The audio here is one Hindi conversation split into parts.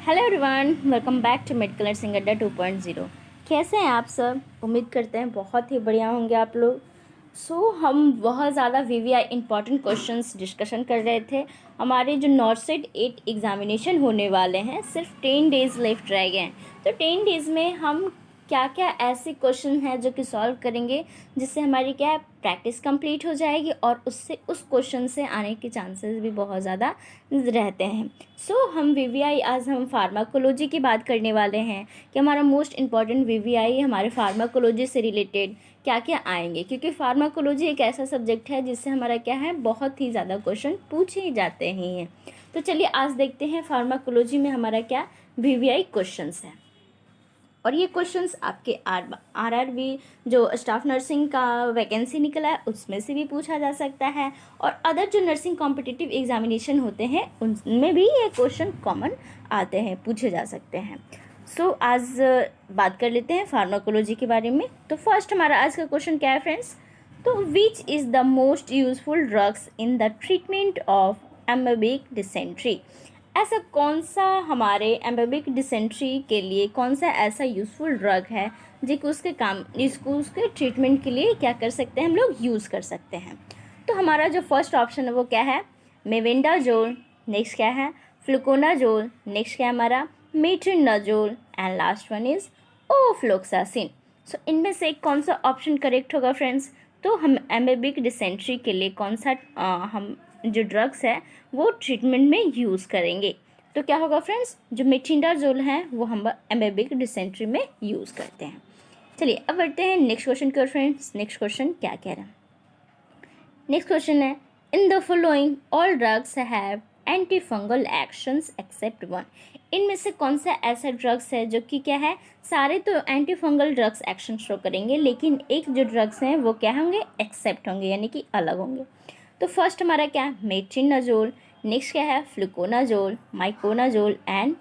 Hello everyone, welcome back to medical nursing Adda 2.0। कैसे हैं आप सब? उम्मीद करते हैं बहुत ही बढ़िया होंगे आप लोग। हम बहुत ज़्यादा वीवीआई इंपॉर्टेंट क्वेश्चंस डिस्कशन कर रहे थे। हमारे जो नॉर्थ सेट 8 एग्जामिनेशन होने वाले हैं, सिर्फ 10 डेज़ लेफ्ट रह गए हैं। तो 10 डेज़ में हम क्या क्या ऐसे क्वेश्चन हैं जो कि सॉल्व करेंगे, जिससे हमारी क्या है प्रैक्टिस कंप्लीट हो जाएगी और उससे उस क्वेश्चन से आने के चांसेस भी बहुत ज़्यादा रहते हैं। हम वीवीआई आज हम फार्माकोलॉजी की बात करने वाले हैं कि हमारा मोस्ट इम्पॉर्टेंट वीवीआई हमारे फार्माकोलॉजी से रिलेटेड क्या क्या आएंगे, क्योंकि फार्माकोलॉजी एक ऐसा सब्जेक्ट है जिससे हमारा क्या है बहुत ही ज़्यादा क्वेश्चन पूछे जाते ही हैं। तो चलिए आज देखते हैं फार्माकोलॉजी में हमारा क्या वीवीआई क्वेश्चंस है। और ये क्वेश्चंस आपके आरआरबी जो स्टाफ नर्सिंग का वैकेंसी निकला है उसमें से भी पूछा जा सकता है, और अदर जो नर्सिंग कॉम्पिटिटिव एग्जामिनेशन होते हैं उनमें भी ये क्वेश्चन कॉमन आते हैं, पूछे जा सकते हैं। आज बात कर लेते हैं फार्माकोलॉजी के बारे में। तो फर्स्ट हमारा आज का क्वेश्चन क्या है फ्रेंड्स? तो विच is the most useful drugs in the treatment of amoebic dysentery? ऐसा कौन सा हमारे एम्बेबिक डिसेंट्री के लिए कौन सा ऐसा यूज़फुल ड्रग है जिसको उसके ट्रीटमेंट के लिए क्या कर सकते हैं, हम लोग यूज़ कर सकते हैं? तो हमारा जो फर्स्ट ऑप्शन है वो क्या है? मेवेंडाजोल। नेक्स्ट क्या है? फ्लुकोनाजोल। नेक्स्ट क्या है हमारा? Metronidazole. And last one is ofloxacin. इनमें से कौन सा ऑप्शन करेक्ट होगा फ्रेंड्स? तो हम एम्बेबिक डिसेंट्री के लिए कौन सा हम जो ड्रग्स है वो ट्रीटमेंट में यूज़ करेंगे? तो क्या होगा फ्रेंड्स? जो मेट्रिनाजोल है वो हम एम्बेबिक डिसेंट्री में यूज़ करते हैं। चलिए अब बढ़ते हैं नेक्स्ट क्वेश्चन की ओर फ्रेंड्स। नेक्स्ट क्वेश्चन क्या कह रहा है? नेक्स्ट क्वेश्चन है, in the following all drugs have anti fungal actions accept one. इनमें से कौन सा ऐसा ड्रग्स है जो कि क्या है, सारे तो anti fungal drugs action show करेंगे, लेकिन एक जो ड्रग्स हैं वो क्या होंगे, एक्सेप्ट होंगे, यानी कि अलग होंगे। तो फर्स्ट हमारा क्या है? मेट्रिनाजोल। नेक्स्ट क्या है? Fluconazole, miconazole and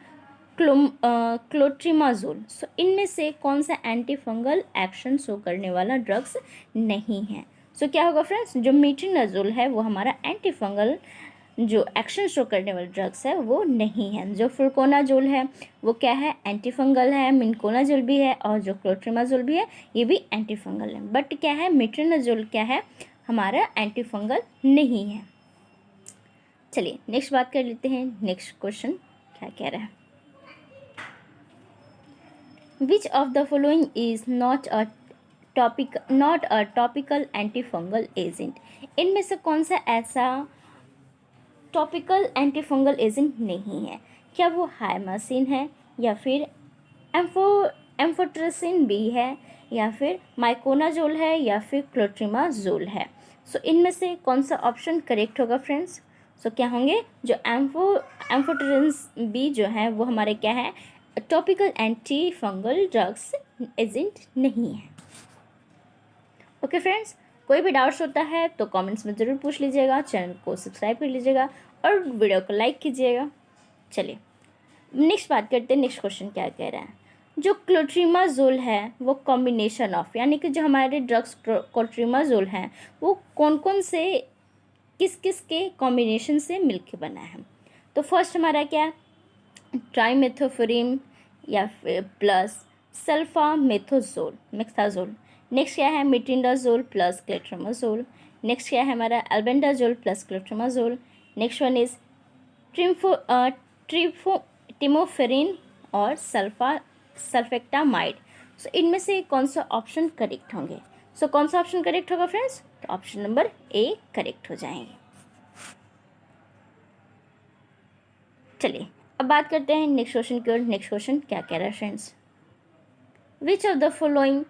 clotrimazole. इनमें से कौन सा एंटी फंगल एक्शन शो करने वाला ड्रग्स नहीं है? क्या होगा फ्रेंड्स? जो मेट्रिनाजोल है वो हमारा एंटी फंगल जो एक्शन शो करने वाले ड्रग्स है वो नहीं है। जो फ्लुकोनाजोल है वो क्या है? एंटी फंगल है। मिनकोनाजोल भी है और जो क्लोट्रिमाजोल भी है ये भी एंटी फंगल है। बट क्या है, मेट्रिनाजोल क्या है, हमारा एंटी फंगल नहीं है। चलिए नेक्स्ट बात कर लेते हैं। नेक्स्ट क्वेश्चन क्या कह रहा है? Which of the following is not a topical anti fungal agent? इनमें से कौन सा ऐसा टॉपिकल एंटी फंगल एजेंट नहीं है? क्या वो हाइमासिन है, या फिर एम्फोट्रेसिन बी है, या फिर माइकोनाजोल है, या फिर क्लोट्रिमाजोल है? इनमें से कौन सा ऑप्शन करेक्ट होगा फ्रेंड्स? क्या होंगे? जो एम्फोट्रेसिन बी जो है वो हमारे क्या है, topical anti fungal drugs agent नहीं है। ओके फ्रेंड्स, कोई भी डाउट्स होता है तो कमेंट्स में ज़रूर पूछ लीजिएगा, चैनल को सब्सक्राइब कर लीजिएगा और वीडियो को लाइक कीजिएगा। चलिए नेक्स्ट बात करते हैं। नेक्स्ट क्वेश्चन क्या कह रहा है? जो क्लोट्रिमाजोल है वो कॉम्बिनेशन ऑफ, यानी कि जो हमारे ड्रग्स क्लोट्रिमाजोल हैं वो कौन कौन से किस किस के कॉम्बिनेशन से मिलके बना है? तो फर्स्ट हमारा क्या? ट्राइमेथोफोरिन या फिर प्लस सल्फामेथोजोल मेथाजोल। नेक्स्ट क्या है? मेट्रिनाजोल प्लस क्लोट्रिमाजोल। नेक्स्ट क्या है हमारा? Albendazole plus clotrimazole. Next one is trimethoprim और सल्फेक्टामाइड। इनमें से कौन सा ऑप्शन करेक्ट होंगे? कौन सा ऑप्शन करेक्ट होगा फ्रेंड्स? तो ऑप्शन नंबर ए करेक्ट हो जाएंगे। चलिए अब बात करते हैं नेक्स्ट क्वेश्चन की ओर। नेक्स्ट क्वेश्चन क्या कह रहा है friends? Which of the following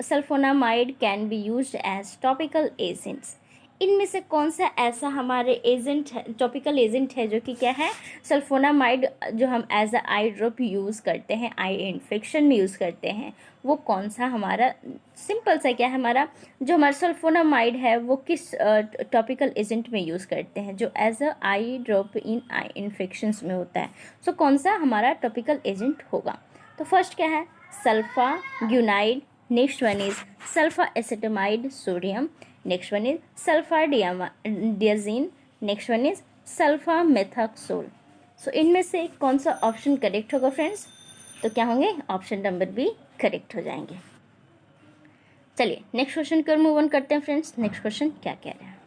sulfonamide can be used as topical agents? इनमें से कौन सा ऐसा हमारे एजेंट है, टॉपिकल एजेंट है, जो कि क्या है सल्फोनामाइड, जो हम as a eye drop use करते हैं, आई इन्फेक्शन में यूज़ करते हैं, वो कौन सा हमारा सिंपल सा क्या है हमारा जो हमारा सल्फोनामाइड है वो किस टॉपिकल एजेंट में यूज़ करते हैं, जो as a eye drop in eye infections में होता है? कौन सा हमारा टॉपिकल एजेंट होगा? तो फर्स्ट क्या है? Sulfaguanidine. Next one is sulfacetamide sodium. Next one is sulfadiazine. Next one is sulfamethoxazole. So इनमें से कौन सा ऑप्शन करेक्ट होगा फ्रेंड्स? तो क्या होंगे? ऑप्शन नंबर बी करेक्ट हो जाएंगे। चलिए नेक्स्ट क्वेश्चन की ओर मूव ऑन करते हैं फ्रेंड्स। नेक्स्ट क्वेश्चन क्या कह रहे हैं?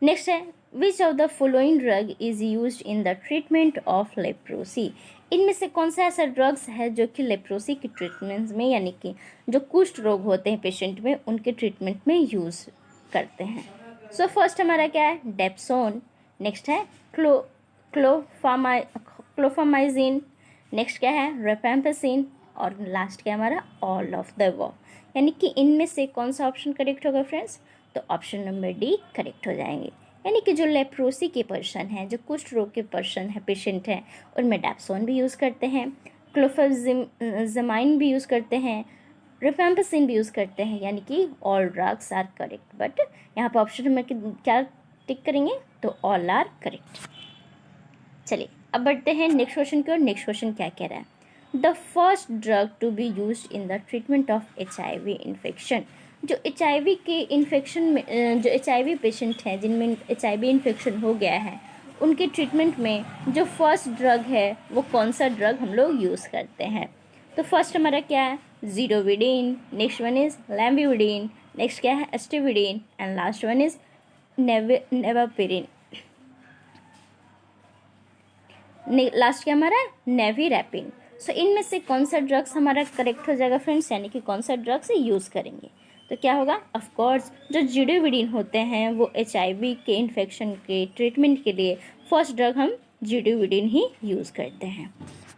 नेक्स्ट है which of the following drug is used in the treatment of leprosy. इनमें से कौन सा ऐसा ड्रग्स है जो कि लेप्रोसी के ट्रीटमेंट में, यानी कि जो कुष्ठ रोग होते हैं पेशेंट में, उनके ट्रीटमेंट में यूज़ करते हैं। सो फर्स्ट हमारा क्या है? डेप्सोन। नेक्स्ट है क्लोफामाइजिन। नेक्स्ट क्या है? रेपेम्पेसिन। और लास्ट क्या हमारा? All of the above. यानी कि इनमें से कौन सा ऑप्शन करेक्ट होगा फ्रेंड्स? तो ऑप्शन नंबर डी करेक्ट हो जाएंगे। यानी कि जो लेप्रोसी के पर्सन हैं, जो कुष्ठ रोग के पर्सन है, पेशेंट हैं, उनमें डेप्सोन भी यूज़ करते हैं, क्लोफेज़माइन भी यूज़ करते हैं, रिफेम्पिसिन भी यूज़ करते हैं। यानी कि all drugs are correct. But यहाँ पर ऑप्शन नंबर क्या टिक करेंगे? तो ऑल आर करेक्ट। चलिए अब बढ़ते हैं नेक्स्ट क्वेश्चन की ओर। नेक्स्ट क्वेश्चन क्या कह रहा है? The first drug to be used in the treatment of HIV infection. जो HIV के इन्फेक्शन में, जो HIV पेशेंट हैं जिनमें HIV इन्फेक्शन हो गया है, उनके ट्रीटमेंट में जो फर्स्ट ड्रग है वो कौन सा ड्रग हम लोग यूज़ करते हैं? तो फर्स्ट हमारा क्या है? Zidovudine. Next one is lamivudine. Next क्या है? Stavudine. And last one is nevirapine. Last क्या हमारा? नेविरैपिन। सो इनमें से कौन सा ड्रग्स हमारा करेक्ट हो जाएगा फ्रेंड्स? यानी कि कौन सा ड्रग्स यूज़ करेंगे? तो क्या होगा? ऑफ कोर्स जो ज़ीरोविडीन होते हैं वो HIV के इन्फेक्शन के ट्रीटमेंट के लिए फर्स्ट ड्रग हम ज़ीरोविडीन ही यूज़ करते हैं।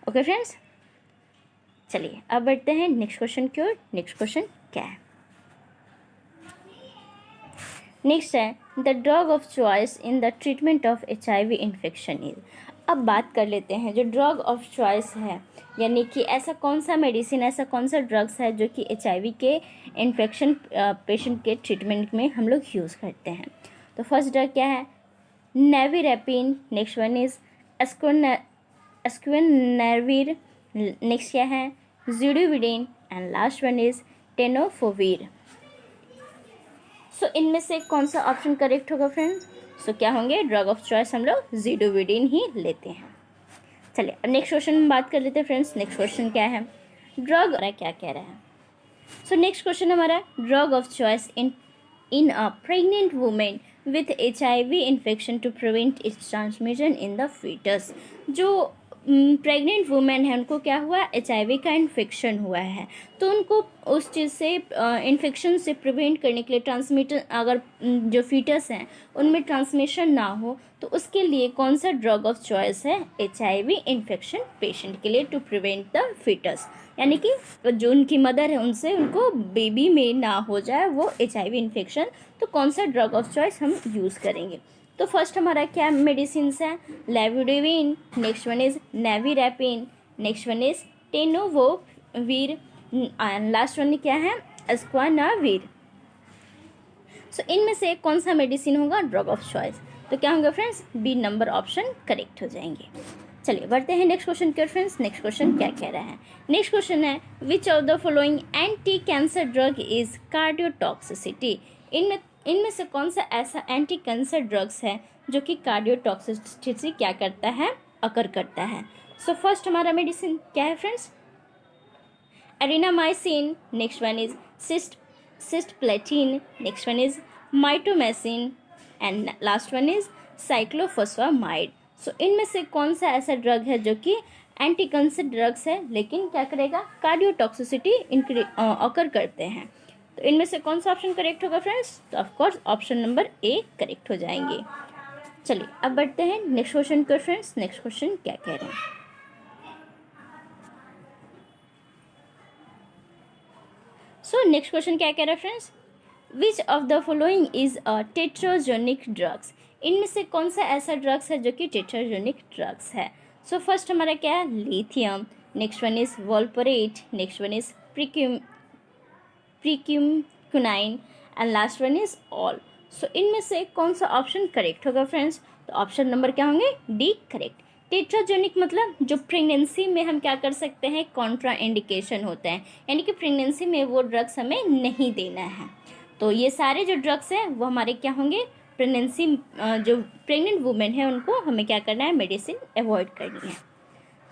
ओके फ्रेंड्स, चलिए अब बढ़ते हैं नेक्स्ट क्वेश्चन की ओर। नेक्स्ट क्वेश्चन क्या है? नेक्स्ट है the drug of choice in the treatment of HIV infection is. अब बात कर लेते हैं जो ड्रग ऑफ चॉइस है, यानी कि ऐसा कौन सा मेडिसिन, ऐसा कौन सा ड्रग्स है जो कि HIV के इन्फेक्शन पेशेंट के ट्रीटमेंट में हम लोग यूज़ करते हैं। तो फर्स्ट ड्रग क्या है? Nevirapine. Next one is saquinavir. Next क्या है? Zidovudine. And last one is tenofovir. So इनमें से कौन सा ऑप्शन करेक्ट होगा फ्रेंड्स? सो क्या होंगे? ड्रग ऑफ चॉइस हम लोग ज़ीरोविडीन ही लेते हैं। चलिए अब नेक्स्ट क्वेश्चन में बात कर लेते हैं फ्रेंड्स। नेक्स्ट क्वेश्चन क्या है? ड्रग क्या कह रहा है? सो नेक्स्ट क्वेश्चन हमारा drug of choice in a pregnant women with HIV infection to prevent its transmission in the foetus. जो प्रेग्नेंट वुमेन है उनको क्या हुआ? HIV का इन्फेक्शन हुआ है, तो उनको उस चीज़ से इन्फेक्शन से प्रिवेंट करने के लिए ट्रांसमिटर, अगर जो फीटस हैं उनमें ट्रांसमिशन ना हो, तो उसके लिए कौन सा ड्रग ऑफ चॉइस है HIV इन्फेक्शन पेशेंट के लिए टू प्रिवेंट द फीटस? यानी कि जो उनकी मदर है उनसे उनको बेबी में ना हो जाए वो HIV इन्फेक्शन, तो कौन सा ड्रग ऑफ चॉइस हम यूज़ करेंगे? तो फर्स्ट हमारा क्या मेडिसिन है? Lamivudine. Next one is nevirapine. Next one is tenofovir. And last one क्या है? एस्क्वानाविर। सो इनमें से कौन सा मेडिसिन होगा ड्रग ऑफ चॉइस? तो क्या होंगे friends? B number option correct हो जाएंगे। चलिए बढ़ते हैं नेक्स्ट क्वेश्चन के फ्रेंड्स। नेक्स्ट क्वेश्चन क्या कह रहा है? नेक्स्ट क्वेश्चन है which of the following anti cancer drug is cardiotoxicity. इनमें से कौन सा ऐसा एंटी कैंसर ड्रग्स है जो कि कार्डियोटॉक्सिसिटी क्या करता है? अकर करता है। सो फर्स्ट हमारा मेडिसिन क्या है friends? Erythromycin. Next one is cisplatin. Next one is mitomycin. And last one is cyclophosphamide. So इनमें से कौन सा ऐसा ड्रग है जो कि एंटी कैंसर ड्रग्स है लेकिन क्या करेगा? कार्डियोटॉक्सिसिटी अकर करते हैं। तो इनमें से कौन सा ऑप्शन करेक्ट होगा फ्रेंड्स? तो of course option number A correct हो जाएंगे। चलिए अब बढ़ते हैं नेक्स्ट क्वेश्चन को फ्रेंड्स। नेक्स्ट क्वेश्चन क्या कह रहे हैं? सो नेक्स्ट क्वेश्चन क्या कह रहा है friends? Which of the following is a teratogenic drugs. इनमें से कौन सा ऐसा ड्रग्स है जो कि टेट्रोजेनिक ड्रग्स है? सो फर्स्ट हमारा क्या है? Lithium. Next one is valproate. Next one is primaquine. And last one is all. So इनमें से कौन सा ऑप्शन करेक्ट होगा फ्रेंड्स? तो ऑप्शन नंबर क्या होंगे? D correct. टेट्राजेनिक मतलब जो प्रेगनेंसी में हम क्या कर सकते हैं? कॉन्ट्रा इंडिकेशन होता है, यानी कि प्रेगनेंसी में वो ड्रग्स हमें नहीं देना है। तो ये सारे जो ड्रग्स हैं वो हमारे क्या होंगे? प्रेगनेंसी जो प्रेग्नेंट वुमेन है उनको हमें क्या करना है, मेडिसिन अवॉइड करनी है।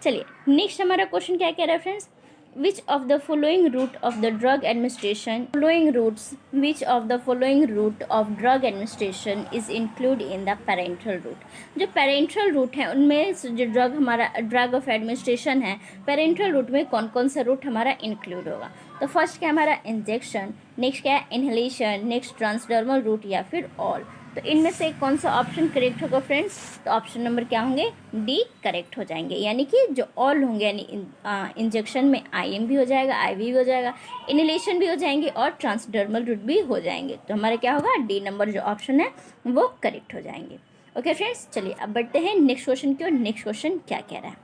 चलिए नेक्स्ट हमारा क्वेश्चन क्या कह रहा है friends, which of the following route of the drug administration which of the following route of drug administration is included in the parenteral route। जो parenteral route है उनमें जो ड्रग ऑफ एडमिनिस्ट्रेशन है पेरेंट्रल रूट में कौन कौन सा रूट हमारा इंक्लूड होगा। तो फर्स्ट क्या हमारा इंजेक्शन, नेक्स्ट क्या है इनहेलेशन, नेक्स्ट ट्रांसडर्मल रूट या फिर ऑल। तो इनमें से कौन सा ऑप्शन करेक्ट होगा फ्रेंड्स, तो ऑप्शन नंबर क्या होंगे, डी करेक्ट हो जाएंगे। यानी कि जो ऑल होंगे यानी इंजेक्शन में आईएम भी हो जाएगा, आईवी भी हो जाएगा, इनहेलेशन भी हो जाएंगे और ट्रांसडर्मल रूट भी हो जाएंगे। तो हमारा क्या होगा, डी नंबर जो ऑप्शन है वो करेक्ट हो जाएंगे। ओके फ्रेंड्स, चलिए अब बढ़ते हैं नेक्स्ट क्वेश्चन की ओर। नेक्स्ट क्वेश्चन क्या कह रहा है।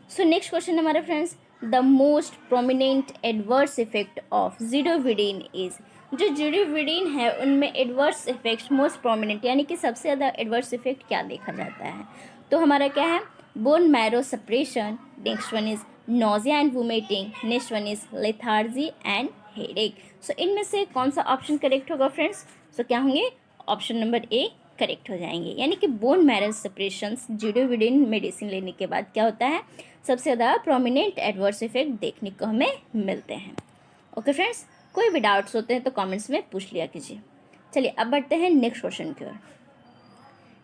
सो नेक्स्ट क्वेश्चन हमारे friends, the most prominent adverse effect of zidovudine is. जो ज़िडोविडिन है उनमें एडवर्स इफेक्ट्स मोस्ट प्रोमिनेंट यानी कि सबसे ज़्यादा एडवर्स इफेक्ट क्या देखा जाता है। तो हमारा क्या है, bone marrow suppression, next one is nausea and vomiting, next one is lethargy and headache. So इनमें से कौन सा ऑप्शन करेक्ट होगा फ्रेंड्स, सो क्या होंगे, ऑप्शन नंबर ए करेक्ट हो जाएंगे। यानी कि बोन मैरो सप्रेशन ज़िडोविडिन मेडिसिन लेने के बाद क्या होता है, सबसे ज़्यादा प्रोमिनेंट एडवर्स इफेक्ट देखने को हमें मिलते हैं। ओके फ्रेंड्स, कोई भी डाउट्स होते हैं तो कमेंट्स में पूछ लिया कीजिए। चलिए अब बढ़ते हैं नेक्स्ट क्वेश्चन की ओर।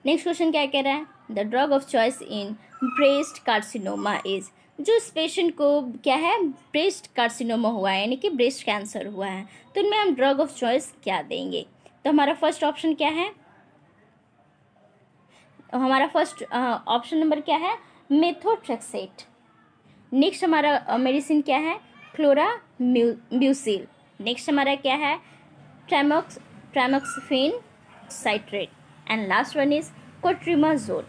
नेक्स्ट क्वेश्चन क्या कह रहा है, the drug of choice in breast carcinoma is. जो इस पेशेंट को क्या है, ब्रेस्ट कार्सिनोमा हुआ है यानी कि ब्रेस्ट कैंसर हुआ है, तो इनमें हम ड्रग ऑफ चॉइस क्या देंगे। तो हमारा फर्स्ट ऑप्शन क्या है, हमारा फर्स्ट ऑप्शन नंबर क्या है, मेथोट्रेक्सेट। नेक्स्ट हमारा मेडिसिन क्या है, क्लोराम्यूसिल। नेक्स्ट हमारा क्या है, tamoxifen citrate and last one is cotrimoxazole.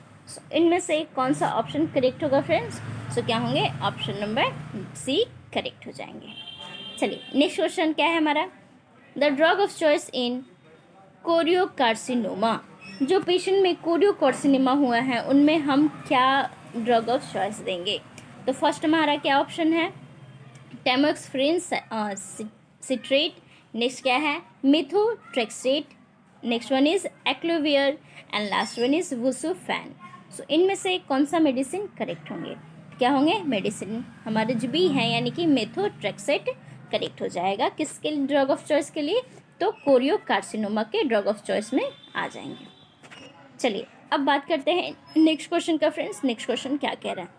इनमें से कौन सा ऑप्शन करेक्ट होगा फ्रेंड्स, सो क्या होंगे, ऑप्शन नंबर सी करेक्ट हो जाएंगे। चलिए नेक्स्ट क्वेश्चन क्या है हमारा, the drug of choice in choriocarcinoma. जो पेशेंट में कोरियोकार्सिनोमा हुआ है उनमें हम क्या ड्रग ऑफ चॉइस देंगे। तो फर्स्ट हमारा क्या ऑप्शन है, टैमोक्सिफेन सिट्रेट, नेक्स्ट क्या है, methotrexate, next one is acyclovir and last one is busulfan. So इनमें से कौन सा मेडिसिन करेक्ट होंगे, क्या होंगे, मेडिसिन हमारे जो बी हैं यानी कि मेथोट्रेक्सेट करेक्ट हो जाएगा। किसके ड्रग ऑफ चॉइस के लिए, तो कोरियोकार्सिनोमा के ड्रग ऑफ चॉइस में आ जाएंगे। चलिए अब बात करते हैं नेक्स्ट क्वेश्चन का फ्रेंड्स। नेक्स्ट क्वेश्चन क्या कह रहा है,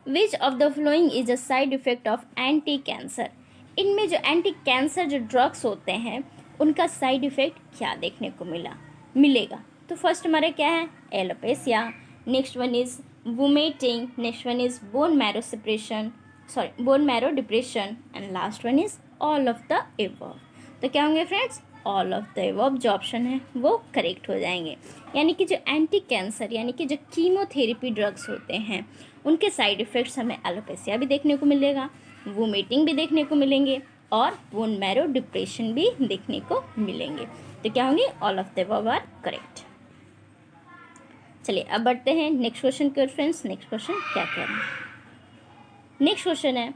which of the following is a side effect of anti cancer. इनमें जो एंटी कैंसर जो ड्रग्स होते हैं उनका साइड इफेक्ट क्या देखने को मिलेगा। तो फर्स्ट हमारा क्या है, alopecia, next one is vomiting, next one is bone marrow depression and last one is all of the above. तो क्या होंगे friends, all of the above जो ऑप्शन है वो करेक्ट हो जाएंगे। यानी कि जो एंटी कैंसर यानी कि जो कीमोथेरेपी ड्रग्स होते हैं उनके साइड इफ़ेक्ट्स हमें एलोपेसिया भी देखने को मिलेगा, वोमिटिंग भी देखने को मिलेंगे और बोन मैरो डिप्रेशन भी देखने को मिलेंगे। तो क्या होंगे, all of the above are correct. चलिए अब बढ़ते हैं नेक्स्ट क्वेश्चन के फ्रेंड्स। नेक्स्ट क्वेश्चन क्या कह रहे हैं, नेक्स्ट क्वेश्चन है,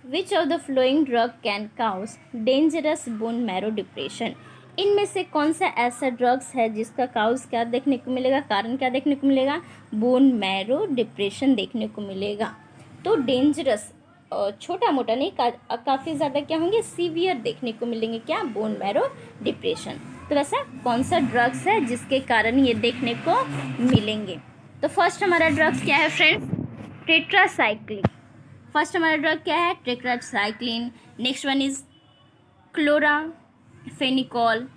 which of the following drug can cause dangerous bone marrow depression. इनमें से कौन सा ऐसा ड्रग्स है जिसका काउज क्या देखने को मिलेगा, कारण क्या देखने को मिलेगा, बोन मैरो डिप्रेशन देखने को मिलेगा। तो डेंजरस छोटा मोटा नहीं, काफ़ी ज़्यादा क्या होंगे, सीवियर देखने को मिलेंगे, क्या, बोन मैरो डिप्रेशन। तो वैसा कौन सा ड्रग्स है जिसके कारण ये देखने को मिलेंगे। तो फर्स्ट हमारा ड्रग्स क्या है फ्रेंड्स, टेट्रासाइक्लिन। फर्स्ट हमारा ड्रग क्या है, tetracycline, next one is chloramphenicol,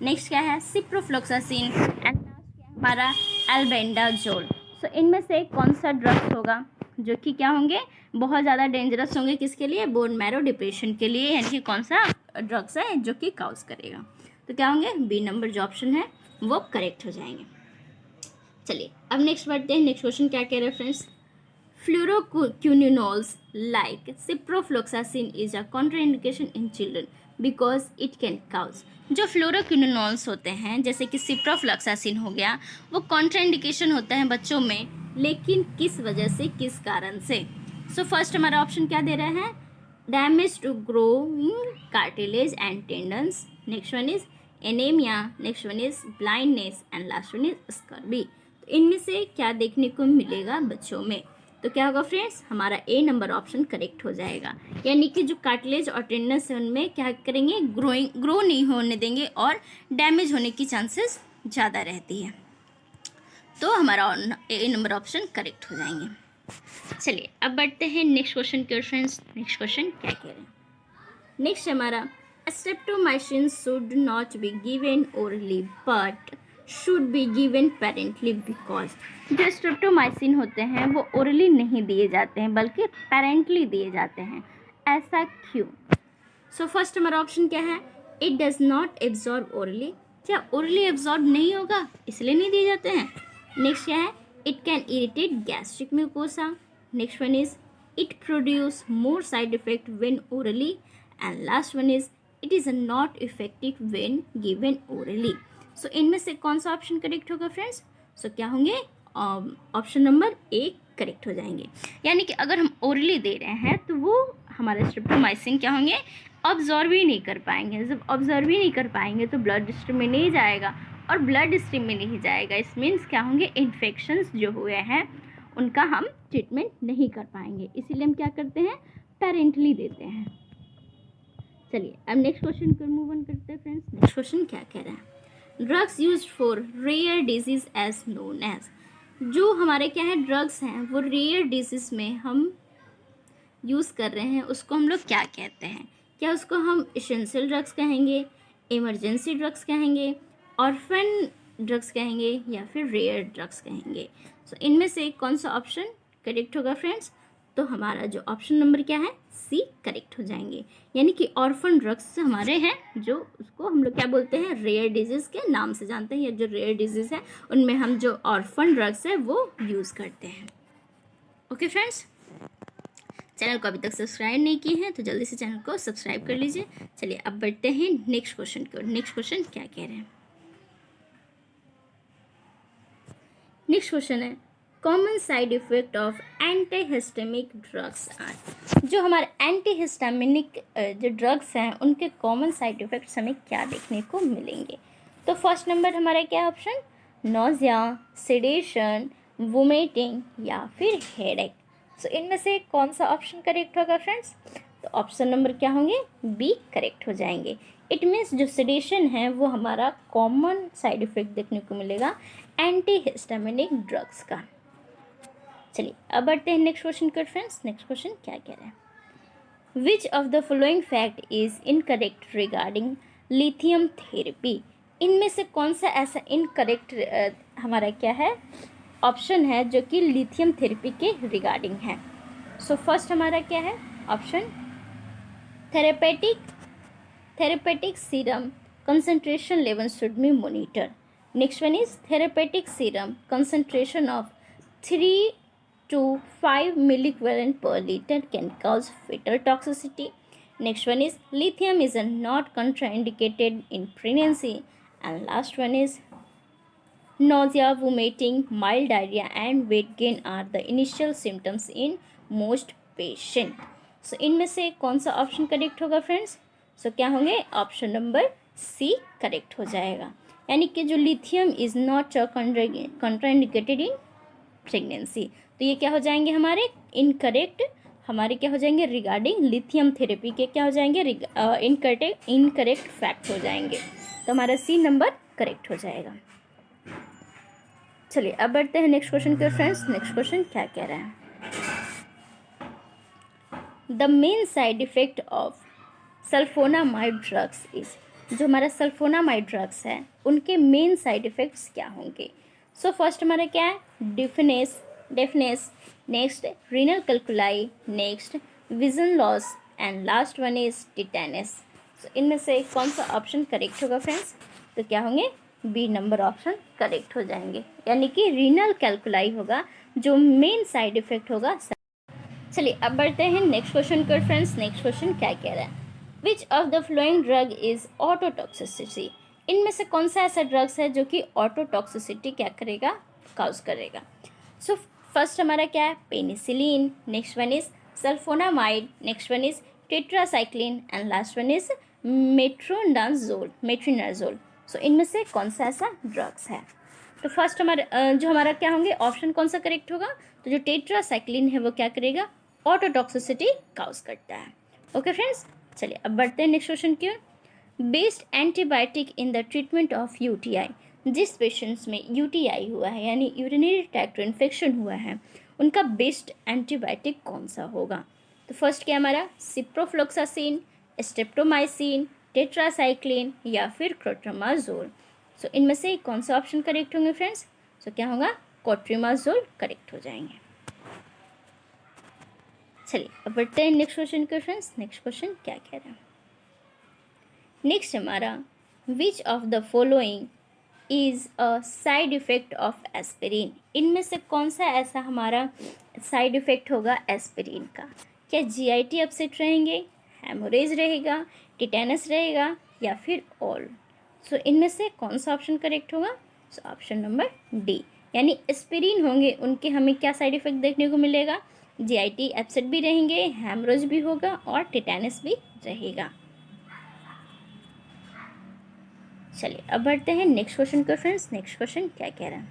next क्या है, सिप्रोफ्लोक्सासिन एंड लास्ट क्या है हमारा एल्बेंडाजोल। सो इनमें से कौन सा ड्रग्स होगा जो कि क्या होंगे, बहुत ज़्यादा डेंजरस होंगे, किसके लिए, बोन मैरो डिप्रेशन के लिए, यानी कि कौन सा ड्रग्स है जो कि काउज करेगा। तो क्या होंगे, बी नंबर जो ऑप्शन है वो करेक्ट हो जाएंगे। चलिए अब नेक्स्ट बढ़ते हैं। नेक्स्ट क्वेश्चन क्या कह रहे हैं friends, fluoroquinolones like ciprofloxacin is a contraindication in children because it can cause. जो फ्लोरोक्विनोल्स होते हैं जैसे कि सिप्रोफ्लोक्सासिन हो गया, वो कॉन्ट्राइंडिकेशन होता है बच्चों में, लेकिन किस वजह से, किस कारण से। सो फर्स्ट हमारा ऑप्शन क्या दे रहे हैं, damage to growing cartilage and tendons. Next one is anemia. Next one is blindness and last one is scurvy. तो इनमें से क्या देखने को मिलेगा बच्चों में? तो क्या होगा फ्रेंड्स, हमारा ए नंबर ऑप्शन करेक्ट हो जाएगा। यानी कि जो कार्टिलेज और टेंडन्स है उनमें क्या करेंगे, ग्रो नहीं होने देंगे और डैमेज होने की चांसेस ज़्यादा रहती है। तो हमारा ए नंबर ऑप्शन करेक्ट हो जाएंगे। चलिए अब बढ़ते हैं नेक्स्ट क्वेश्चन के फ्रेंड्स। नेक्स्ट क्वेश्चन क्या कह रहे हैं? नेक्स्ट हमारा streptomycin should not be given orally but should be given parenterally because. जो स्ट्रेप्टोमाइसिन होते हैं वो ओरली नहीं दिए जाते हैं बल्कि पेरेंटली दिए जाते हैं, ऐसा क्यों? सो फर्स्ट हमारा ऑप्शन क्या है, it does not absorb orally. क्या ओरली एब्जॉर्ब नहीं होगा इसलिए नहीं दिए जाते हैं? नेक्स्ट क्या है, it can irritate gastric mucosa. Next one is it produce more side effect when orally and last one is it is not effective when given orally. So इनमें से कौन सा ऑप्शन करेक्ट होगा फ्रेंड्स? सो क्या होंगे, ऑप्शन नंबर ए करेक्ट हो जाएंगे। यानी कि अगर हम ओरली दे रहे हैं तो वो हमारे स्ट्रेप्टोमाइसिन क्या होंगे, ऑब्जॉर्व ही नहीं कर पाएंगे। जब ऑब्जॉर्व ही नहीं कर पाएंगे तो ब्लड स्ट्रीम में नहीं जाएगा और ब्लड स्ट्रीम में नहीं जाएगा, इस मीन्स क्या होंगे, इन्फेक्शंस जो हुए हैं उनका हम ट्रीटमेंट नहीं कर पाएंगे। इसीलिए हम क्या करते हैं, पेरेंटली देते हैं। चलिए अब नेक्स्ट क्वेश्चन को मूव ऑन करते हैं फ्रेंड्स। नेक्स्ट क्वेश्चन क्या कह रहा है, drugs used for rare disease as known as. जो हमारे क्या है ड्रग्स हैं वो रेयर डिजीज में हम यूज़ कर रहे हैं उसको हम लोग क्या कहते हैं? क्या उसको हम एसेंशियल ड्रग्स कहेंगे, इमरजेंसी ड्रग्स कहेंगे, ऑर्फन ड्रग्स कहेंगे या फिर रेयर ड्रग्स कहेंगे? सो इनमें से कौन सा ऑप्शन करेक्ट होगा फ्रेंड्स? तो हमारा जो ऑप्शन नंबर क्या है, सी करेक्ट हो जाएंगे। यानी कि ऑर्फन ड्रग्स हमारे हैं जो उसको हम लोग क्या बोलते हैं, रेयर डिजीज़ के नाम से जानते हैं, या जो रेयर डिजीज़ है उनमें हम जो ऑर्फन ड्रग्स है वो यूज़ करते हैं। ओके फ्रेंड्स, चैनल को अभी तक सब्सक्राइब नहीं किए हैं तो जल्दी से चैनल को सब्सक्राइब कर लीजिए। चलिए अब बढ़ते हैं नेक्स्ट क्वेश्चन की ओर। नेक्स्ट क्वेश्चन क्या कह रहे हैं? नेक्स्ट क्वेश्चन है common side effect of antihistaminic drugs are. जो हमारे एंटीहिस्टामिनिक जो ड्रग्स हैं उनके कॉमन साइड इफेक्ट्स हमें क्या देखने को मिलेंगे? तो फर्स्ट नंबर हमारा क्या ऑप्शन, नोजिया, सेडेशन, वोमिटिंग या फिर हेडेक। सो इनमें से कौन सा ऑप्शन करेक्ट होगा फ्रेंड्स? तो ऑप्शन नंबर क्या होंगे, बी करेक्ट हो जाएंगे। इट मीन्स जो सेडेशन है वो हमारा कॉमन साइड इफेक्ट देखने को मिलेगा एंटीहिस्टामिनिक ड्रग्स का। चलिए अब बढ़ते हैं नेक्स्ट क्वेश्चन के फ्रेंड्स। नेक्स्ट क्वेश्चन क्या कह रहा है, which of the following fact is incorrect regarding lithium therapy. इनमें से कौन सा ऐसा इनकरेक्ट हमारा क्या है ऑप्शन है जो कि लिथियम थेरेपी के रिगार्डिंग है? सो फर्स्ट हमारा क्या है option, therapeutic serum concentration level should be monitored. Next one is therapeutic serum concentration of 3 to 5 milliequivalent per liter can cause fatal toxicity. Next one is lithium is not contraindicated in pregnancy. And last one is nausea, vomiting, mild diarrhea and weight gain are the initial symptoms in most patient. So इनमें से कौन सा ऑप्शन करेक्ट होगा फ्रेंड्स? सो क्या होंगे, ऑप्शन नंबर सी करेक्ट हो जाएगा। यानी कि जो lithium is not contraindicated in pregnancy, तो ये क्या हो जाएंगे हमारे इनकरेक्ट, हमारे क्या हो जाएंगे रिगार्डिंग लिथियम थेरेपी के क्या हो जाएंगे इनकरेक्ट फैक्ट हो जाएंगे। तो हमारा सी नंबर करेक्ट हो जाएगा। चलिए अब बढ़ते हैं नेक्स्ट क्वेश्चन के फ्रेंड्स। नेक्स्ट क्वेश्चन क्या कह रहा है, the main side effect of sulfonamide drugs is. जो हमारा सल्फोनामाइड ड्रग्स है उनके मेन साइड इफ़ेक्ट्स क्या होंगे? सो फर्स्ट हमारा क्या है, deafness, next renal calculi, next vision loss and last one is tetanus. So इनमें से कौन सा ऑप्शन करेक्ट होगा फ्रेंड्स? तो क्या होंगे, बी नंबर ऑप्शन करेक्ट हो जाएंगे। यानी कि रीनल कैल्कुलाई होगा जो मेन साइड इफेक्ट होगा। चलिए अब बढ़ते हैं नेक्स्ट क्वेश्चन को फ्रेंड्स। नेक्स्ट क्वेश्चन क्या कह रहा है, which of the following drug is ototoxicity. इनमें से कौन सा ऐसा ड्रग्स है जो कि ऑटोटॉक्सिसिटी क्या करेगा, काउज करेगा? फर्स्ट हमारा क्या है, penicillin, next one is sulfonamide, next one is tetracycline and last one is metronidazole. So इनमें से कौन सा ऐसा ड्रग्स है? तो फर्स्ट जो हमारा क्या होंगे, ऑप्शन कौन सा करेक्ट होगा? तो जो टेट्रासाइक्लिन है वो क्या करेगा, ऑटोटॉक्सिसिटी काउज करता है। ओके फ्रेंड्स, चलिए अब बढ़ते हैं नेक्स्ट क्वेश्चन की ओर। Best antibiotic in the treatment of UTI, जिस पेशेंट्स में यूटीआई हुआ है यानी यूरिनरी ट्रैक्ट इन्फेक्शन हुआ है, उनका बेस्ट एंटीबायोटिक कौन सा होगा? तो फर्स्ट क्या हमारा, सिप्रोफ्लोक्सासिन, स्ट्रेप्टोमाइसिन, टेट्रासाइक्लिन या फिर क्लोट्रिमाजोल। सो इनमें से कौन सा ऑप्शन करेक्ट होंगे फ्रेंड्स? सो क्या होगा, क्लोट्रिमाजोल करेक्ट हो जाएंगे। चलिए अब बढ़ते हैं नेक्स्ट क्वेश्चन के फ्रेंड्स। नेक्स्ट क्वेश्चन क्या कह रहा है? नेक्स्ट हमारा, विच of the following is a side effect of aspirin. इनमें से कौन सा ऐसा हमारा साइड इफ़ेक्ट होगा एस्पिरिन का? क्या जीआईटी अपसेट रहेंगे, हेमोरेज रहेगा, टिटेनस रहेगा या फिर ऑल? सो इनमें से कौन सा ऑप्शन करेक्ट होगा? सो ऑप्शन नंबर डी, यानी एस्पिरिन होंगे उनके हमें क्या साइड इफ़ेक्ट देखने को मिलेगा? जीआईटी अपसेट भी रहेंगे, हेमोरेज भी होगा और टिटेनस भी रहेगा। चलिए अब बढ़ते हैं नेक्स्ट क्वेश्चन को फ्रेंड्स। नेक्स्ट क्वेश्चन क्या कह रहा है?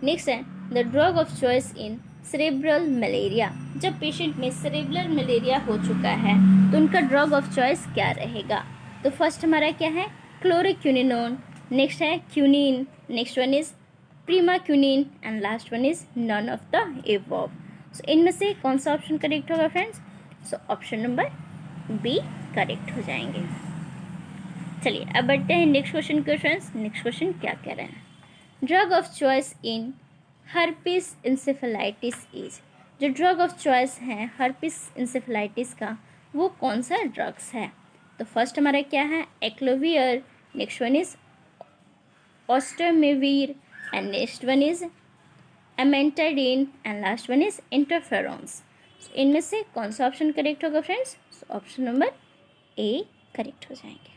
नेक्स्ट है, the drug of choice in cerebral malaria. जब पेशेंट में सेरेब्रल मलेरिया हो चुका है तो उनका ड्रग ऑफ चॉइस क्या रहेगा? तो फर्स्ट हमारा क्या है, क्लोरोक्विनिनोन, नेक्स्ट है quinine, next one is primaquine and last one is none of the above. So इनमें से कौन सा ऑप्शन करेक्ट होगा friends? So option number B correct हो जाएंगे। चलिए अब बढ़ते हैं नेक्स्ट क्वेश्चन के फ्रेंड्स। नेक्स्ट क्वेश्चन क्या कह रहे हैं? Drug of choice in herpes encephalitis is. जो ड्रग ऑफ चॉइस है हर्पिस इंसेफेलाइटिस का, वो कौन सा ड्रग्स है? तो फर्स्ट हमारा क्या है, acyclovir, next one is oseltamivir and next one is amantadine and last one is interferons. इनमें से कौन सा ऑप्शन करेक्ट होगा friends? Option number A correct हो जाएंगे।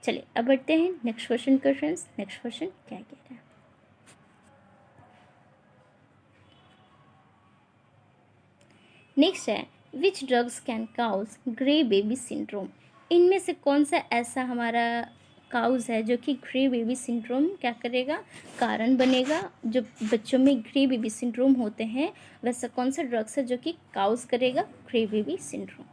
चलिए अब बढ़ते हैं नेक्स्ट क्वेश्चन को फ्रेंड्स। नेक्स्ट क्वेश्चन क्या कह रहा है? नेक्स्ट है, which drugs can cause grey baby syndrome. इनमें से कौन सा ऐसा हमारा काउज है जो कि ग्रे बेबी सिंड्रोम क्या करेगा, कारण बनेगा? जो बच्चों में ग्रे बेबी सिंड्रोम होते हैं वैसा कौन सा ड्रग्स है जो कि काउज करेगा ग्रे बेबी सिंड्रोम?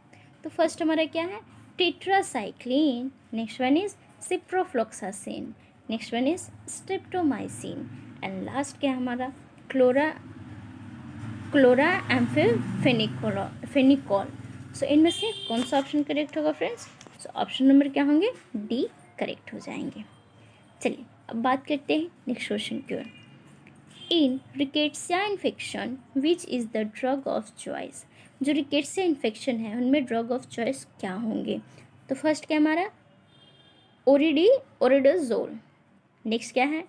तो फर्स्ट हमारा क्या है, tetracycline, next one is ciprofloxacin, next one is streptomycin and last क्या हमारा क्लोरा फेनिकॉल। सो इनमें से कौन सा ऑप्शन करेक्ट होगा फ्रेंड्स? सो ऑप्शन नंबर क्या होंगे, डी करेक्ट हो जाएंगे। चलिए अब बात करते हैं नेक्स्ट क्वेश्चन की ओर। In rickettsia infection which is the drug of choice. जो रिकेट्सिया इन्फेक्शन है उनमें ड्रग ऑफ चॉइस क्या होंगे? तो फर्स्ट क्या हमारा, ओरिडाजोल, नेक्स्ट क्या है,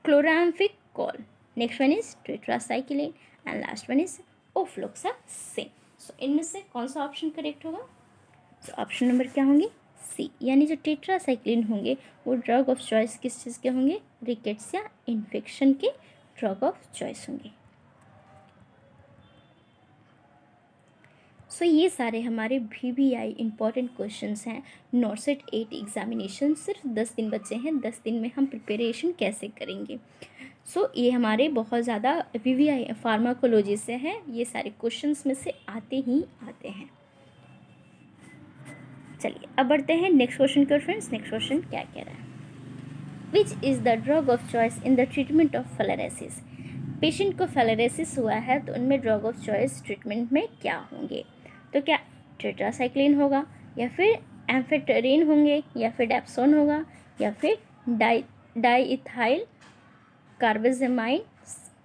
chloramphenicol, next one is tetracycline and last one is ofloxacin. So इनमें से कौन सा ऑप्शन करेक्ट होगा? तो ऑप्शन नंबर क्या होंगे, सी, यानी जो टेट्रासाइक्लिन होंगे वो ड्रग ऑफ चॉइस किस चीज़ के होंगे, रिकेट्सिया इन्फेक्शन के ड्रग ऑफ चॉइस होंगे। सो ये सारे हमारे VVI इंपॉर्टेंट क्वेश्चंस हैं। नॉर्सेट 8 एग्जामिनेशन सिर्फ 10 दिन बचे हैं, 10 दिन में हम प्रिपरेशन कैसे करेंगे? सो ये हमारे बहुत ज़्यादा VVI फार्माकोलॉजी से है, ये सारे क्वेश्चंस में से आते ही आते हैं। चलिए अब बढ़ते हैं नेक्स्ट क्वेश्चन की फ्रेंड्स। नेक्स्ट क्वेश्चन क्या कह रहा है, which is the drug of choice in the treatment of filariasis. Patient को फिलरेसिस हुआ है तो उनमें ड्रग ऑफ चॉइस ट्रीटमेंट में क्या होंगे? तो क्या टेट्रासाइक्लिन होगा या फिर एम्फेटेरिन होंगे या फिर डेप्सोन होगा या फिर डाइइथाइल कार्बाजेमाइन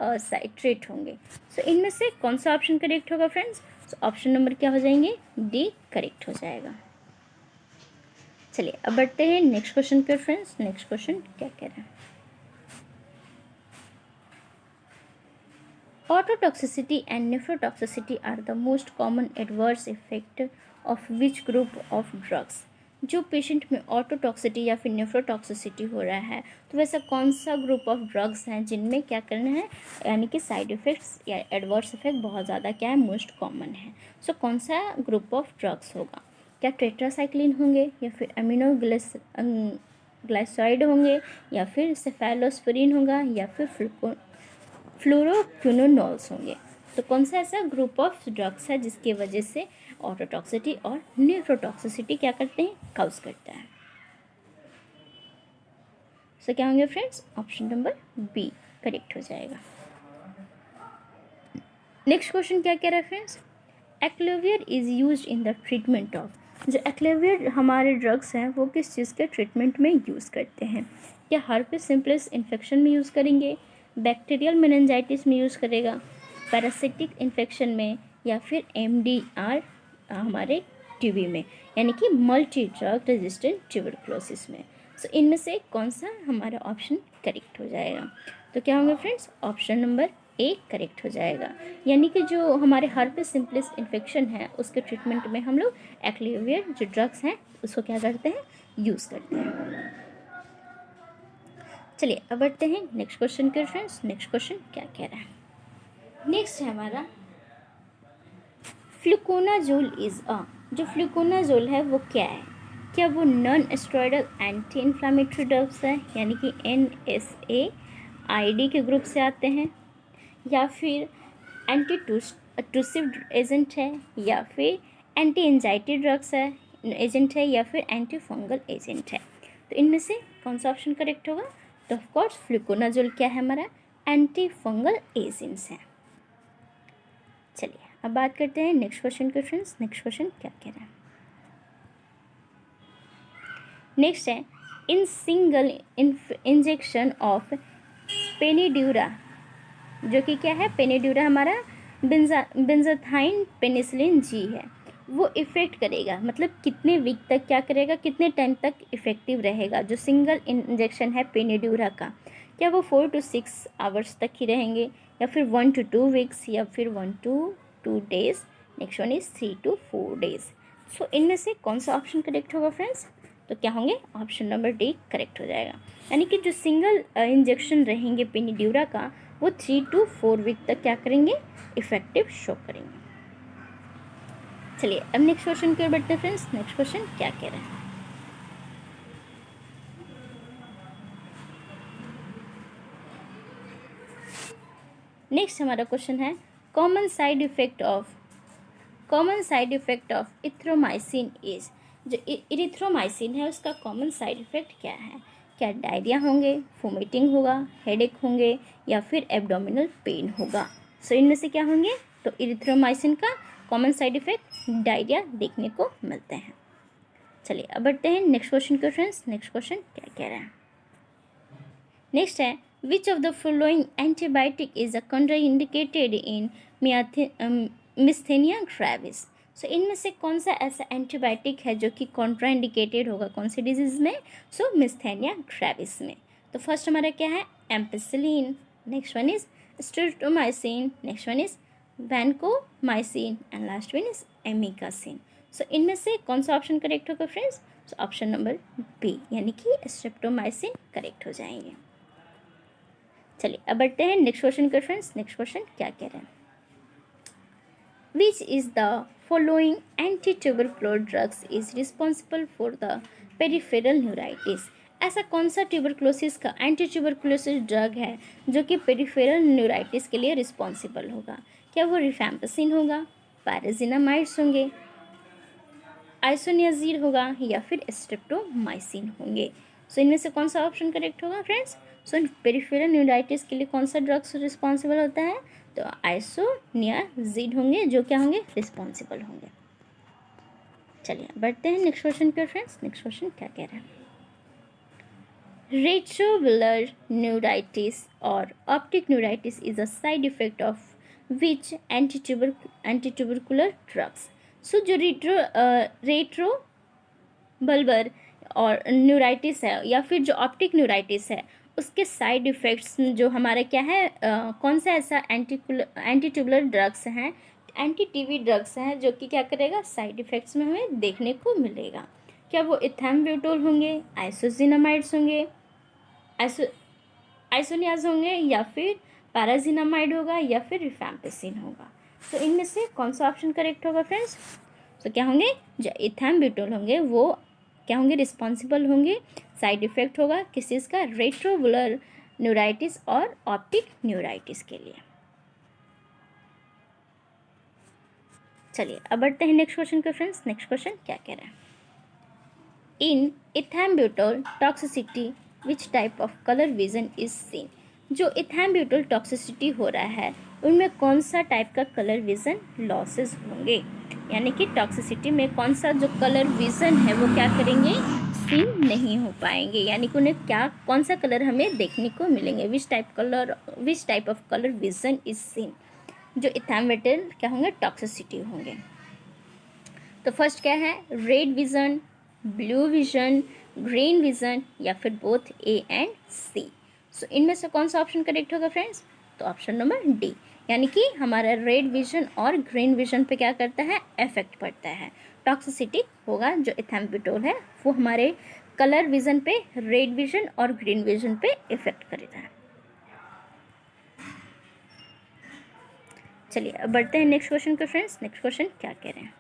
साइट्रेट होंगे? सो इनमें से कौन सा ऑप्शन करेक्ट होगा फ्रेंड्स? सो ऑप्शन नंबर क्या हो जाएंगे, डी करेक्ट हो जाएगा। चलिए अब बढ़ते हैं नेक्स्ट क्वेश्चन पे फ्रेंड्स। नेक्स्ट क्वेश्चन क्या कह रहे हैं, Ototoxicity and nephrotoxicity are the most common adverse effect of which group of drugs? जो पेशेंट में ऑटोटॉक्सिटी या फिर नेफ्रोटॉक्सिसिटी हो रहा है, तो वैसा कौन सा ग्रुप ऑफ ड्रग्स हैं जिनमें क्या करना है, यानी कि साइड इफ़ेक्ट्स या एडवर्स इफेक्ट बहुत ज़्यादा क्या है, मोस्ट कॉमन है। सो कौन सा ग्रुप ऑफ ड्रग्स होगा? क्या टेट्रासाइक्लिन होंगे, या फिर अमीनो ग्लाइसाइड होंगे, या फिर सेफेलोस्पिरिन होगा, या फिर फ्लोरोक्विनोनॉल्स होंगे? तो कौन सा ऐसा ग्रुप ऑफ ड्रग्स है जिसकी वजह से ऑटोटॉक्सिटी और नेफ्रोटॉक्सिसिटी क्या करते हैं, काउज करता है? सो क्या होंगे friends? Option number B correct हो जाएगा। नेक्स्ट क्वेश्चन क्या कह रहा है friends? Acyclovir is used in the treatment of. जो एक्लेवियर हमारे ड्रग्स हैं वो किस चीज़ के ट्रीटमेंट में यूज़ करते हैं? क्या हर्पिस सिम्प्लेक्स इन्फेक्शन में यूज़ करेंगे, बैक्टीरियल मेनिंजाइटिस में यूज़ करेगा, पैरासिटिक इन्फेक्शन में, या फिर MDR हमारे टीबी में, यानी कि मल्टी ड्रग रेजिस्टेंट ट्यूबरक्लोसिस में? सो इनमें से कौन सा हमारा ऑप्शन करेक्ट हो जाएगा? तो क्या होंगे friends? Option number A correct हो जाएगा, यानी कि जो हमारे हर्पिस सिम्प्लेक्स इन्फेक्शन है उसके ट्रीटमेंट में हम लोग एक्लेवियर जो ड्रग्स हैं उसको क्या करते हैं, यूज़ करते हैं। चलिए अब बढ़ते हैं नेक्स्ट क्वेश्चन के फ्रेंड्स। नेक्स्ट क्वेश्चन क्या कह रहा है? नेक्स्ट है हमारा फ्लूकोनाजोल इज़ अ। जो फ्लूकोनाजोल है वो क्या है? क्या वो non steroidal anti inflammatory drugs है, यानी कि NSAID के ग्रुप से आते हैं, या फिर एंटी टूसिव एजेंट है, या फिर एंटी एंजाइटी ड्रग्स है एजेंट है, या फिर एंटी फंगल एजेंट है? तो इनमें से कौन सा ऑप्शन करेक्ट होगा? तो ऑफकोर्स फ्लूकोनाजोल क्या है हमारा? एंटी फंगल एजेंट्स हैं। चलिए अब बात करते हैं नेक्स्ट क्वेश्चन के फ्रेंड्स। नेक्स्ट क्वेश्चन क्या कह रहा है? नेक्स्ट है इन सिंगल इंजेक्शन ऑफ पेनिड्यूरा, जो कि क्या है, पेनिड्यूरा हमारा बेंजाथाइन पेनिसिलिन जी है, वो इफ़ेक्ट करेगा, मतलब कितने वीक तक क्या करेगा, कितने टाइम तक इफ़ेक्टिव रहेगा जो सिंगल इंजेक्शन है पेनिड्यूरा का? क्या वो 4 to 6 आवर्स तक ही रहेंगे, या फिर 1 to 2 वीक्स, या फिर 1 to 2 days? Next one is 3 to 4 days. So इनमें से कौन सा ऑप्शन करेक्ट होगा फ्रेंड्स? तो क्या होंगे? ऑप्शन नंबर डी करेक्ट हो जाएगा, यानी कि जो सिंगल इंजेक्शन रहेंगे पेनिड्यूरा का वो 3 to 4 वीक तक क्या करेंगे, इफेक्टिव शो करेंगे। चलिए अब नेक्स्ट क्वेश्चन की ओर बढ़ते हैं फ्रेंड्स। नेक्स्ट क्वेश्चन क्या कह रहे हैं? नेक्स्ट हमारा क्वेश्चन है common side effect of erythromycin is. जो इरिथ्रोमाइसिन है उसका कॉमन साइड इफेक्ट क्या है? क्या डायरिया होंगे, वोमिटिंग होगा, हेडेक होंगे, या फिर एब्डोमिनल पेन होगा? सो इनमें से क्या होंगे? तो इरिथ्रोमाइसिन का कॉमन साइड इफेक्ट डायरिया देखने को मिलते हैं। चलिए अब बढ़ते हैं नेक्स्ट क्वेश्चन के फ्रेंड्स। नेक्स्ट क्वेश्चन क्या कह रहे हैं? नेक्स्ट है which of the following antibiotic is a contraindicated in myasthenia gravis. So इनमें से कौन सा ऐसा एंटीबायोटिक है जो कि कॉन्ट्राइंडिकेटेड होगा कौन सी डिजीज़ में? सो मिस्थेनिया ग्रेविस में। तो फर्स्ट हमारा क्या है? Ampicillin, next one is streptomycin, next one is vancomycin, and last one is amikacin. So इनमें से कौन सा ऑप्शन करेक्ट होगा friends? So option number B, यानी कि स्ट्रेप्टोमाइसिन करेक्ट हो जाएंगे। चलिए अब बढ़ते हैं नेक्स्ट क्वेश्चन के फ्रेंड्स। नेक्स्ट क्वेश्चन क्या कह रहे हैं? Which is the following anti-tubercular drugs is responsible for the peripheral neuritis? ऐसा कौन सा ट्यूबरक्लोसिस का एंटी ट्यूबरक्लोसिस ड्रग है जो कि पेरिफेरल न्यूराइटिस के लिए रिस्पॉन्सिबल होगा? क्या वो रिफैम्पिसिन होगा, पैराजिनामाइड्स होंगे, आइसोनियाजिड होगा, या फिर स्ट्रेप्टोमाइसिन होंगे? सो इनमें से कौन सा ऑप्शन करेक्ट होगा फ्रेंड्स? सो पेरिफेरल न्यूराइटिस के लिए कौन सा ड्रग्स रिस्पॉन्सिबल होता है? तो आइसोनियाजिड होंगे जो क्या होंगे, रिस्पॉन्सिबल होंगे। चलिए बढ़ते हैं नेक्स्ट क्वेश्चन पे फ्रेंड्स। नेक्स्ट क्वेश्चन क्या कह रहा है? रेट्रोविलर न्यूराइटिस और optic neuritis is a side effect of which anti tubercular drugs. So जो रेट्रोबल्बर और न्यूराइटिस है या फिर जो ऑप्टिक न्यूराइटिस है उसके साइड इफ़ेक्ट्स जो हमारा क्या है, कौन सा ऐसा एंटी ट्यूबुलर ड्रग्स हैं, एंटी टीबी ड्रग्स हैं जो कि क्या करेगा, साइड इफ़ेक्ट्स में हमें देखने को मिलेगा? क्या वो इथैम्ब्यूटोल होंगे, आइसोसिनामाइड्स होंगे, आइसोनियाज होंगे, या फिर पैराजिनामाइड होगा, या फिर रिफैम्पिसिन होगा। तो इनमें से कौन सा ऑप्शन करेक्ट होगा फ्रेंड्स? तो क्या होंगे, जो इथैम्ब्यूटोल होंगे वो क्या होंगे, रिस्पॉन्सिबल होंगे, साइड इफेक्ट होगा किस चीज़ का, रेट्रोवुलर न्यूराइटिस और ऑप्टिक न्यूराइटिस के लिए। चलिए अब बढ़ते हैं नेक्स्ट क्वेश्चन पे फ्रेंड्स। नेक्स्ट क्वेश्चन क्या कह रहा है, in ethambutol toxicity which type of colour vision is seen. जो इथैम्ब्यूटोल टॉक्सिसिटी हो रहा है उनमें कौन सा टाइप का कलर विजन लॉसेस होंगे, यानी कि टॉक्सिसिटी में कौन सा जो कलर विजन है वो क्या करेंगे, सीन नहीं हो पाएंगे, यानी कि उन्हें क्या कौन सा कलर हमें देखने को मिलेंगे, विच type of colour vision is seen, जो इथैम्ब्यूटोल क्या होंगे, टॉक्सिसिटी होंगे। तो फर्स्ट क्या है, red vision, blue vision, green vision, या फिर बोथ ए एंड सी। सो इनमें से कौन सा ऑप्शन करेक्ट होगा फ्रेंड्स? तो ऑप्शन नंबर डी, यानी कि हमारा रेड विजन और ग्रीन विजन पे क्या करता है, इफेक्ट पड़ता है, टॉक्सिसिटी होगा जो इथैम्ब्यूटोल है वो हमारे कलर विजन पे, रेड विजन और ग्रीन विजन पे इफेक्ट करेगा। चलिए अब बढ़ते हैं नेक्स्ट क्वेश्चन पे फ्रेंड्स। नेक्स्ट क्वेश्चन क्या कह रहे हैं,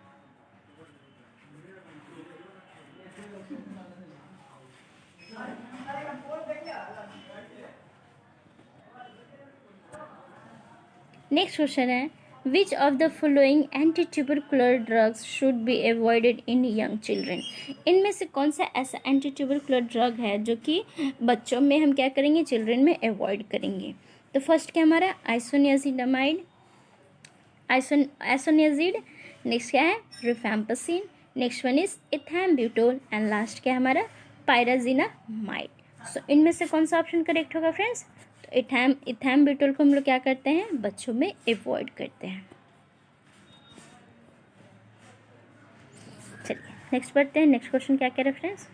नेक्स्ट क्वेश्चन है, which of the following anti tubercular drugs should be avoided in young children. इनमें से कौन सा ऐसा एंटी ट्यूबरकुलर ड्रग है जो कि बच्चों में हम क्या करेंगे, चिल्ड्रन में अवॉइड करेंगे। तो फर्स्ट क्या हमारा, आइसोनियाजिडामाइड, आइसोनियाजिड, नेक्स्ट क्या है, rifampicin, next one is ethambutol, and last क्या है हमारा, पायराजिनामाइड। सो इनमें से कौन सा ऑप्शन करेक्ट होगा फ्रेंड्स? तो इथैम्ब्यूटोल को हम लोग क्या करते हैं, बच्चों में अवॉइड करते हैं। चलिए नेक्स्ट बढ़ते हैं। नेक्स्ट क्वेश्चन क्या कह रहे हैं friends,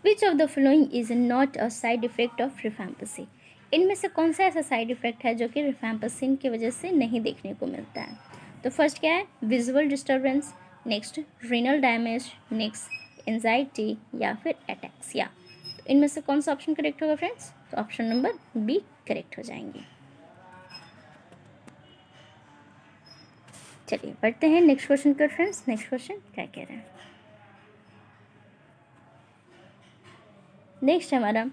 which of the following is not a side effect of rifampicin. इनमें से कौन सा ऐसा साइड इफेक्ट है जो कि रिफैम्पिसिन की वजह से नहीं देखने को मिलता है? तो फर्स्ट क्या है, visual disturbance, next renal damage, next anxiety, या फिर एटैक्सिया। तो इनमें से कौन सा ऑप्शन करेक्ट होगा फ्रेंड्स? तो ऑप्शन नंबर बी करेक्ट हो जाएंगे। चलिए बढ़ते हैं नेक्स्ट क्वेश्चन पर फ्रेंड्स। नेक्स्ट क्वेश्चन क्या कह रहे हैं, नेक्स्ट हमारा,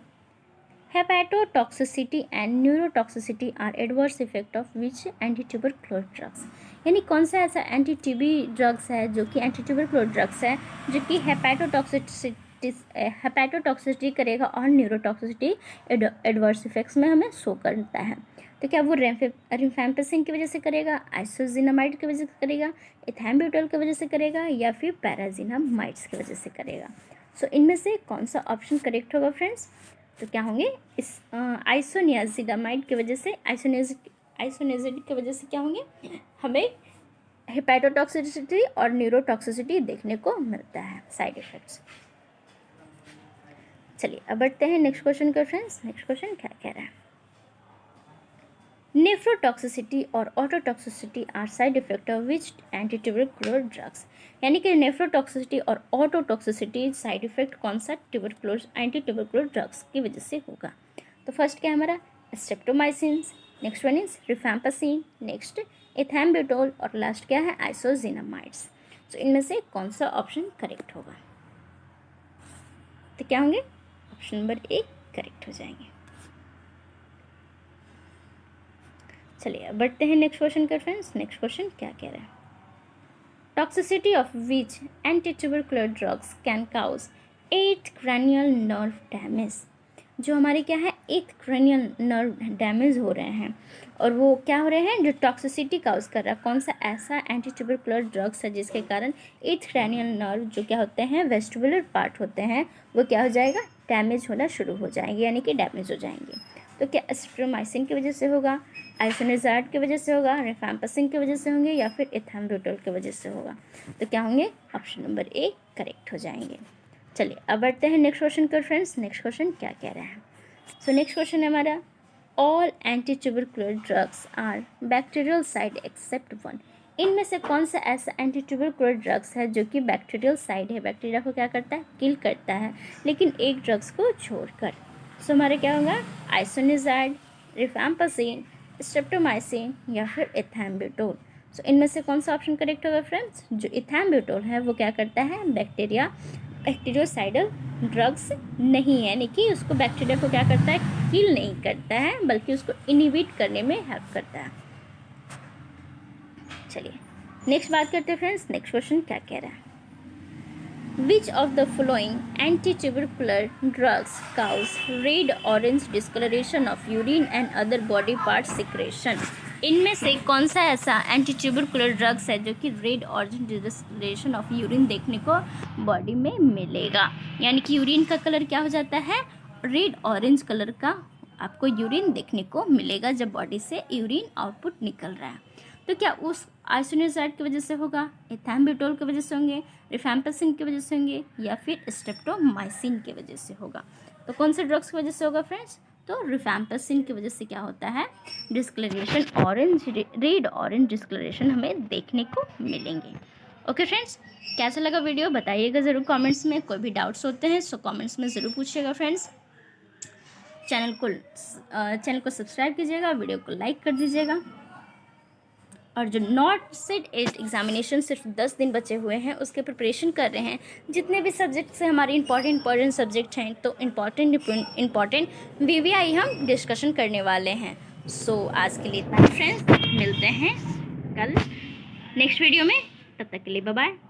hepatotoxicity and neurotoxicity are adverse effect of which anti tubercular drugs. यानी कौन सा ऐसा एंटी टीबी ड्रग्स है जो कि एंटी ट्यूबरकुलर ड्रग्स है जो कि हेपेटोटॉक्सिसिटी करेगा और न्यूरोटॉक्सिसिटी एडवर्स इफेक्ट्स में हमें शो करता है। तो क्या वो रिफैम्पिसिन की वजह से करेगा, आइसोजिनामाइड की वजह से करेगा, इथैम्ब्यूटोल की वजह से करेगा, या फिर पैराजिनामाइड्स की वजह से करेगा? सो इनमें से कौन सा ऑप्शन करेक्ट होगा फ्रेंड्स? तो क्या होंगे, इस आइसोनियाजिडामाइड की वजह से, आइसोनियाजिड की वजह से क्या होंगे, हमें हेपेटोटॉक्सिसिटी और न्यूरोटॉक्सिसिटी देखने को मिलता है, साइड इफेक्ट्स। चलिए अब बढ़ते हैं नेक्स्ट क्वेश्चन का फ्रेंड्स। नेक्स्ट क्वेश्चन क्या कह रहा है, नेफ्रोटॉक्सिसिटी और ototoxicity are side effect of which anti tubercular drugs. यानी कि नेफ्रोटॉक्सिसिटी और ऑटोटॉक्सिसिटी साइड इफेक्ट कौन सा एंटी ट्यूबरकुलर ड्रग्स की वजह से होगा? तो फर्स्ट क्या है हमारा, streptomycin, next one is rifampicin, next ethambutol, और लास्ट क्या है, आइसोजिनामाइड्स। तो इनमें से कौन सा ऑप्शन करेक्ट होगा? तो क्या होंगे, ऑप्शन नंबर ए करेक्ट हो जाएंगे। चलिए अब बढ़ते हैं नेक्स्ट क्वेश्चन के फ्रेंड्स। नेक्स्ट क्वेश्चन क्या कह रहा है, toxicity of which anti tubercular drugs can cause 8th cranial nerve damage. जो हमारे क्या है, 8th cranial nerve डैमेज हो रहे हैं, और वो क्या हो रहे हैं, जो टॉक्सिसिटी काउज कर रहा है, कौन सा ऐसा एंटी ट्यूबरकुलर ड्रग्स है जिसके कारण 8th cranial nerve जो क्या होते हैं, वेस्टिबुलर पार्ट होते हैं, वो क्या हो जाएगा, डैमेज होना शुरू हो जाएंगे, यानी कि डैमेज हो जाएंगे। तो क्या एस्ट्रोमाइसिन की वजह से होगा, आइसोनियाजिड की वजह से होगा, रिफैम्पिसिन की वजह से होंगे, या फिर इथैम्ब्यूटोल की वजह से होगा? तो क्या होंगे, ऑप्शन नंबर ए करेक्ट हो जाएंगे। चलिए अब बढ़ते हैं नेक्स्ट क्वेश्चन पर फ्रेंड्स। नेक्स्ट क्वेश्चन क्या कह रहा है, सो नेक्स्ट क्वेश्चन है हमारा, all anti tubercular drugs are bactericidal except one. इनमें से कौन सा ऐसा एंटी ट्यूबरकुलर ड्रग्स है जो कि बैक्टीरियल साइड है, बैक्टीरिया को क्या करता है, किल करता है, लेकिन एक ड्रग्स को छोड़कर। सो हमारे क्या होगा, आइसोनिजाइड, रिफैम्पासिन, स्ट्रेप्टोमाइसिन या फिर इथैम्ब्यूटोल। सो इनमें से कौन सा ऑप्शन करेक्ट होगा फ्रेंड्स, जो इथैम्ब्यूटोल है वो क्या करता है, बैक्टीरियोसाइडल ड्रग्स नहीं है, यानी कि उसको बैक्टीरिया को क्या करता है, किल नहीं करता है, बल्कि उसको इनहिबिट करने में हेल्प करता है। चलिए नेक्स्ट बात करते हैं फ्रेंड्स, नेक्स्ट क्वेश्चन क्या कह रहा है, which of the following anti tubercular drugs cause red orange discolouration of urine and other body part secretion. इनमें से कौन सा ऐसा एंटी ट्यूबरकुलर ड्रग्स है जो कि red orange discolouration of urine देखने को बॉडी में मिलेगा, यानी कि यूरिन का कलर क्या हो जाता है, रेड ऑरेंज कलर का आपको यूरिन देखने को मिलेगा जब बॉडी से यूरिन आउटपुट निकल रहा है। तो क्या उस आइसोनिजाइड की वजह से होगा, इथैम्ब्यूटोल की वजह से होंगे, रिफैम्पासिन की वजह से होंगे या फिर स्ट्रेप्टोमाइसिन की वजह से होगा। तो कौन से ड्रग्स की वजह से होगा फ्रेंड्स, तो रिफैम्पासिन की वजह से क्या होता है, discolouration orange, red orange discolouration हमें देखने को मिलेंगे। ओके फ्रेंड्स, कैसा लगा वीडियो बताइएगा ज़रूर कमेंट्स में, कोई भी डाउट्स होते हैं सो कमेंट्स में ज़रूर पूछिएगा फ्रेंड्स। चैनल को सब्सक्राइब कीजिएगा, वीडियो को लाइक कर दीजिएगा। और जो नॉट सेट 8 एग्जामिनेशन सिर्फ 10 दिन बचे हुए हैं उसके प्रिपरेशन कर रहे हैं, जितने भी सब्जेक्ट से हमारे इंपॉर्टेंट सब्जेक्ट हैं तो इम्पॉर्टेंट वीवीआई हम डिस्कशन करने वाले हैं। सो आज के लिए इतना ही फ्रेंड्स, मिलते हैं कल नेक्स्ट वीडियो में, तब तक के लिए बाय बाय।